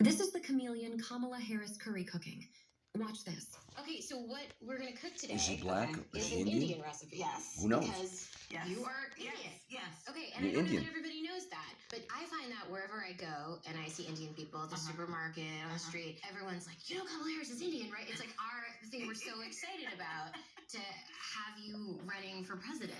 This is the Chameleon Kamala Harris curry cooking. Watch this. Okay, so what we're gonna cook today? Is she black? Is Is she an Indian? recipe. Yes. Who knows? Because you are Indian. Yes. Okay, and You're I don't know Indian. that everybody knows that, but I find that wherever I go and I see Indian people at the supermarket, on the street, everyone's like, you know, Kamala Harris is Indian, right? It's like our thing we're so excited about to have you running for president.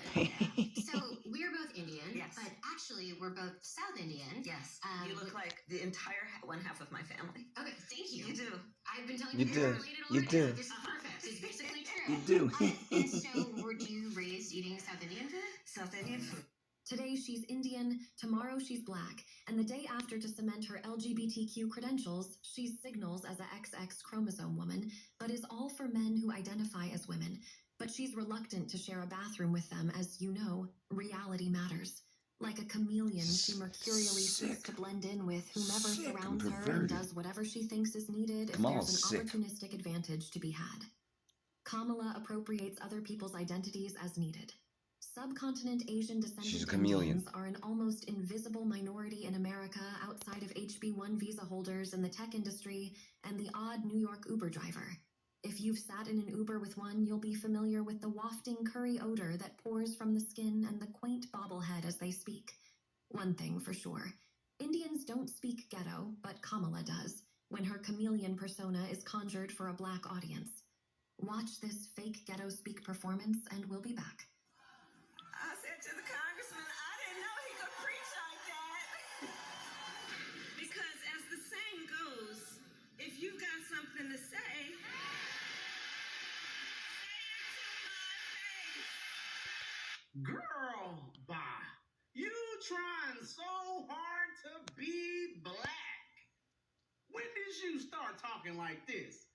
So we're both Indian, Yes. but actually we're both South Indian. Yes. You look like the entire one half of my family. Okay, thank you. You do. I've been telling You you do. you're related You already. do. This is perfect. It's basically true. You do. And so, were you raised eating South Indian food? South Indian food. Today she's Indian, tomorrow she's black, and the day after, to cement her LGBTQ credentials, she signals as a XX chromosome woman, but is all for men who identify as women. But she's reluctant to share a bathroom with them, as you know, reality matters. Like a chameleon, she mercurially seeks to blend in with whomever surrounds her and does whatever she thinks is needed if there's an opportunistic advantage to be had. Kamala appropriates other people's identities as needed. Subcontinent Asian descendant Indians are an almost invisible minority in America outside of HB1 visa holders in the tech industry and the odd New York Uber driver. If you've sat in an Uber with one, you'll be familiar with the wafting curry odor that pours from the skin and the quaint bobblehead as they speak. One thing for sure, Indians don't speak ghetto, but Kamala does, when her chameleon persona is conjured for a black audience. Watch this fake ghetto speak performance and we'll be back. I said to the congressman, I didn't know he could preach like that. Because as the saying goes, if you've got something to say, say it to my face. Girl, bye. You trying so hard to be black. When did you start talking like this?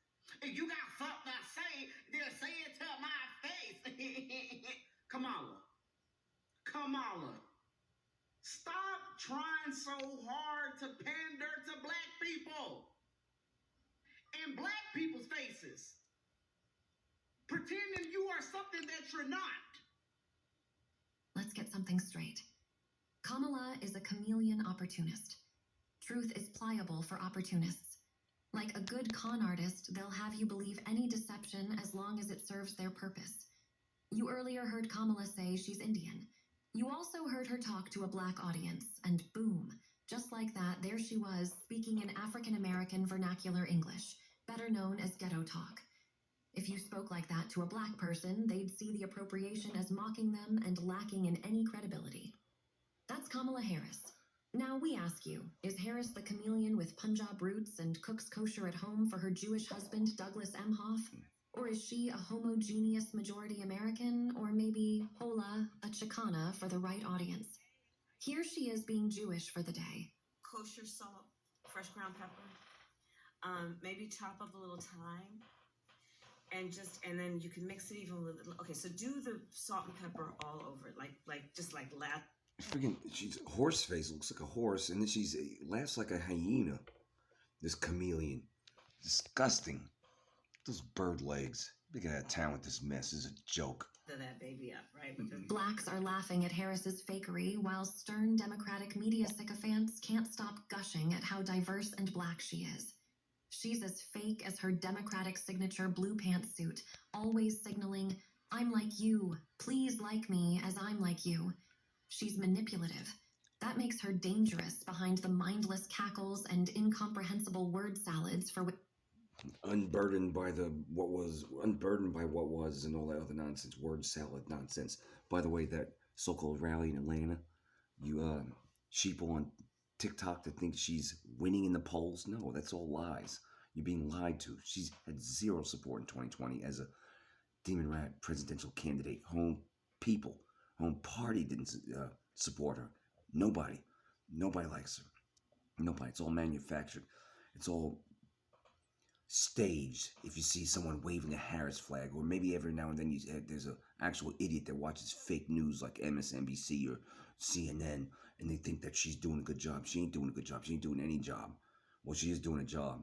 If you got something to say, then say it to my face. Kamala, stop trying so hard to pander to black people. In black people's faces. Pretending you are something that you're not. Let's get something straight. Kamala is a chameleon opportunist. Truth is pliable for opportunists. Like a good con artist, they'll have you believe any deception as long as it serves their purpose. You earlier heard Kamala say she's Indian. You also heard her talk to a black audience, and boom, just like that, there she was, speaking in African-American vernacular English, better known as ghetto talk. If you spoke like that to a black person, they'd see the appropriation as mocking them and lacking in any credibility. That's Kamala Harris. Now we ask you, is Harris the chameleon with Punjab roots and cooks kosher at home for her Jewish husband, Douglas Emhoff? Or is she a homogeneous majority American, or maybe hola, a Chicana for the right audience? Here she is being Jewish for the day. Kosher salt, fresh ground pepper, maybe chop up a little thyme, and then you can mix it even a little. Okay, so do the salt and pepper all over it, like lap. Freaking, she's horse face, looks like a horse, and then she's laughs like a hyena. This chameleon, disgusting. Those bird legs. They get out of town with this mess. This is a joke. That baby up, right? Blacks are laughing at Harris's fakery, while stern Democratic media sycophants can't stop gushing at how diverse and black she is. She's as fake as her Democratic signature blue pantsuit, always signaling, I'm like you, please like me as I'm like you. She's manipulative. That makes her dangerous behind the mindless cackles and incomprehensible word salads for which unburdened by what was, and all that other nonsense, word salad nonsense. By the way, that so-called rally in Atlanta, you sheeple on TikTok that think she's winning in the polls. No, that's all lies. You're being lied to. She's had zero support in 2020 as a demon rat presidential candidate. Home party didn't support her. Nobody likes her. Nobody. It's all manufactured. It's all staged. If you see someone waving a Harris flag, or maybe every now and then there's an actual idiot that watches fake news like MSNBC or CNN, and they think that she's doing a good job. She ain't doing a good job. She ain't doing any job. Well, she is doing a job.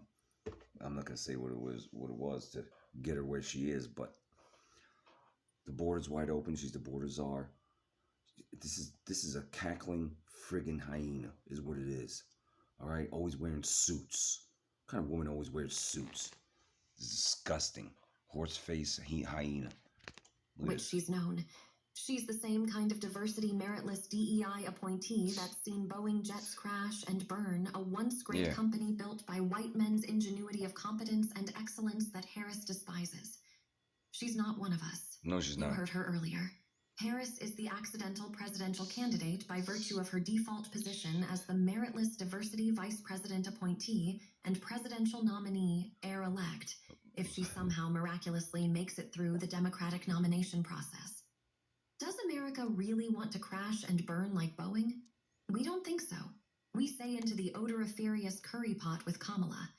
I'm not gonna say what it was to get her where she is, but the border's wide open. She's the border czar. This is a cackling friggin' hyena, is what it is. All right, always wearing suits. What kind of woman always wears suits? It's disgusting. Horse face, hyena. Look at Which this. she's known. She's the same kind of diversity meritless DEI appointee that's seen Boeing jets crash and burn, a once great Yeah. company built by white men's ingenuity of competence and excellence that Harris despises. She's not one of us. No, she's You not. heard her earlier. Harris is the accidental presidential candidate by virtue of her default position as the meritless diversity vice president appointee and presidential nominee heir-elect, if she somehow miraculously makes it through the Democratic nomination process. Does America really want to crash and burn like Boeing? We don't think so. We say into the odoriferous curry pot with Kamala.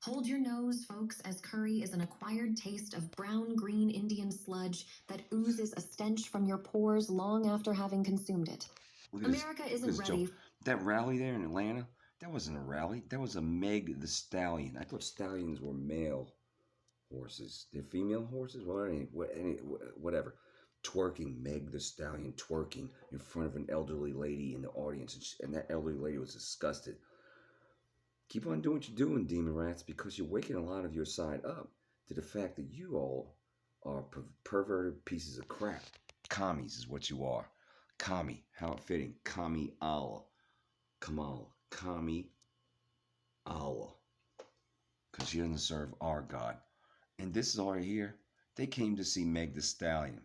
Hold your nose, folks, as curry is an acquired taste of brown-green Indian sludge that oozes a stench from your pores long after having consumed it. Look at this. America Look at isn't this ready. joke. That rally there in Atlanta, that wasn't a rally. That was a Meg the Stallion. I thought stallions were male horses. They're female horses? Well, whatever. Twerking, Meg the Stallion twerking in front of an elderly lady in the audience. And that elderly lady was disgusted. Keep on doing what you're doing, demon rats, because you're waking a lot of your side up to the fact that you all are perverted pieces of crap. Commies is what you are. Commie, how fitting. Commie Allah. Kamala. Commie Allah. Because she doesn't serve our God. And this is all right here. They came to see Meg the Stallion.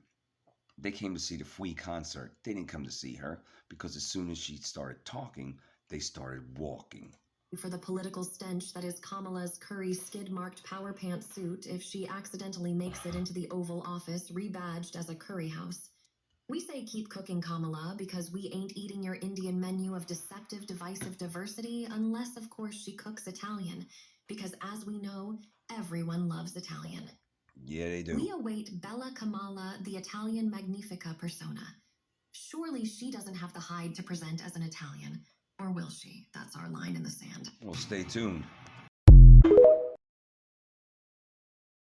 They came to see the Fwee concert. They didn't come to see her because as soon as she started talking, they started walking. For the political stench that is Kamala's curry skid-marked power pants suit if she accidentally makes it into the Oval Office rebadged as a curry house. We say keep cooking, Kamala, because we ain't eating your Indian menu of deceptive, divisive diversity unless, of course, she cooks Italian. Because as we know, everyone loves Italian. Yeah, they do. We await Bella Kamala, the Italian Magnifica persona. Surely she doesn't have the hide to present as an Italian. Or will she? That's our line in the sand. Well, stay tuned.